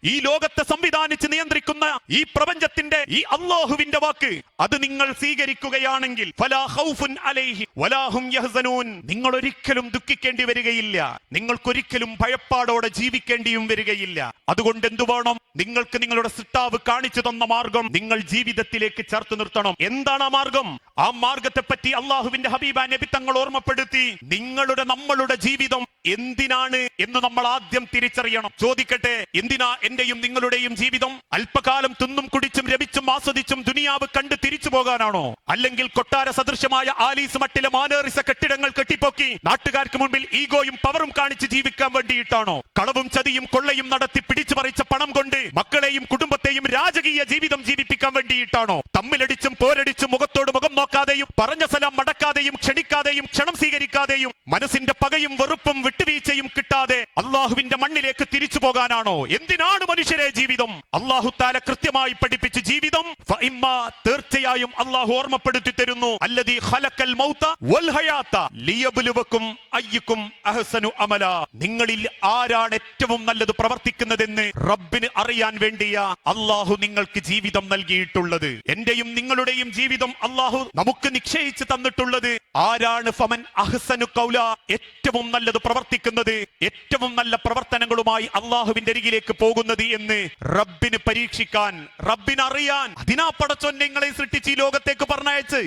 ഈ ലോകത്തെ സംവിധാനിച്ച് നിയന്ത്രിക്കുന്ന ഈ പ്രപഞ്ചത്തിന്റെ ഈ അല്ലാഹുവിന്റെ വാക്ക് അത് നിങ്ങൾ സ്വീകരിക്കുകയാണെങ്കിൽ ഫലാ ഖൗഫുൻ അലൈഹി വലാ ഹും യഹ്സനൂൻ, നിങ്ങൾ ഒരിക്കലും ദുഃഖിക്കേണ്ടി വരികയില്ല, നിങ്ങൾക്കൊരിക്കലും ഭയപ്പാടോടെ ജീവിക്കേണ്ടിയും വരികയില്ല. അതുകൊണ്ട് എന്തു വേണം? നിങ്ങൾക്ക് നിങ്ങളുടെ സൃഷ്ടാവ് കാണിച്ചു തന്ന മാർഗം നിങ്ങൾ ജീവിതത്തിലേക്ക് ചേർത്ത് നിർത്തണം. എന്താണ് ആ മാർഗം? ആ മാർഗത്തെ പറ്റി അള്ളാഹുവിന്റെ ഹബീബ നബി തങ്ങൾ ഓർമ്മപ്പെടുത്തി. നമ്മളുടെ ജീവിതം എന്തിനാണ് എന്ന് നമ്മൾ ആദ്യം തിരിച്ചറിയണം. ചോദിക്കട്ടെ, എന്തിനാ എന്റെയും നിങ്ങളുടെയും ജീവിതം? അല്പകാലം തിന്നും കുടിച്ചും രമിച്ചും ആസ്വദിച്ചും ദുനിയാവ് കണ്ട് തിരിച്ചു പോകാനാണോ? അല്ലെങ്കിൽ കൊട്ടാര സദൃശമായ ആലീസ് മട്ടിലെ മാനേറിസ കെട്ടിടങ്ങൾ കെട്ടിപ്പൊക്കി നാട്ടുകാർക്ക് മുൻപിൽ ഈഗോയും പവറും കാണിച്ച് ജീവിക്കാൻ വേണ്ടിയിട്ടാണോ? കളവും ചതിയും കൊള്ളയും നടത്തി പിടിച്ചു പറിച്ച പണം കൊണ്ട് മക്കളെയും കുടുംബത്തെയും രാജകീയ ജീവിതം ജീവിപ്പിക്കാൻ വേണ്ടിയിട്ടാണോ? തമ്മിലടിച്ചും പോരടിച്ചും മുഖത്തോട് മുഖം നോക്കാതെയും പറഞ്ഞ സലാം മടക്കാതെയും ക്ഷണിക്കാതെയും ക്ഷണം സ്വീകരിക്കാതെയും മനസ്സിന്റെ പകയും വെറുപ്പും വിട്ടുവീഴ്ചയും കിട്ടാതെ അള്ളാഹുവിന്റെ മണ്ണിലേക്ക് തിരിച്ചു പോകാനാണോ? എന്തിനാണ് മനുഷ്യരെ ജീവിതം? അള്ളാഹു താല കൃത്യമായി പഠിപ്പിച്ച് ജീവിതം തീർച്ചയായും അള്ളാഹു ഓർമ്മപ്പെടുത്തി തരുന്നു. അല്ലദീ ഖലഖൽ മൗത വൽ ഹയാത ലിയബ്ലുവകും അയ്യുക്കും അഹ്സനു അമല. നിങ്ങളിൽ ആരാണ് ഏറ്റവും നല്ലത് പ്രവർത്തിക്കുന്നതെന്ന് റബ്ബിന് അറിയാൻ വേണ്ടിയാ അള്ളാഹു നിങ്ങൾക്ക് ജീവിതം നൽകിയിട്ടുള്ളത്. എന്റെയും നിങ്ങളുടെയും ജീവിതം അള്ളാഹു നമുക്ക് നിശ്ചയിച്ച് തന്നിട്ടുള്ളത് ആരാണ്? ഫമൻ അഹ്സനു ഖൗല, ഏറ്റവും നല്ലത് പ്രവർത്തിക്കുന്നത്, ഏറ്റവും നല്ല പ്രവർത്തനങ്ങളുമായി അള്ളാഹുവിന്റെ അരികിലേക്ക് പോകുന്നത് എന്ന് റബ്ബിന് പരീക്ഷിക്കാൻ, റബ്ബിന് അറിയാൻ. അതിനാ പടച്ചോൻ നിങ്ങളെ സൃഷ്ടിച്ച് ഈ ലോകത്തേക്ക് പറഞ്ഞയച്ച്.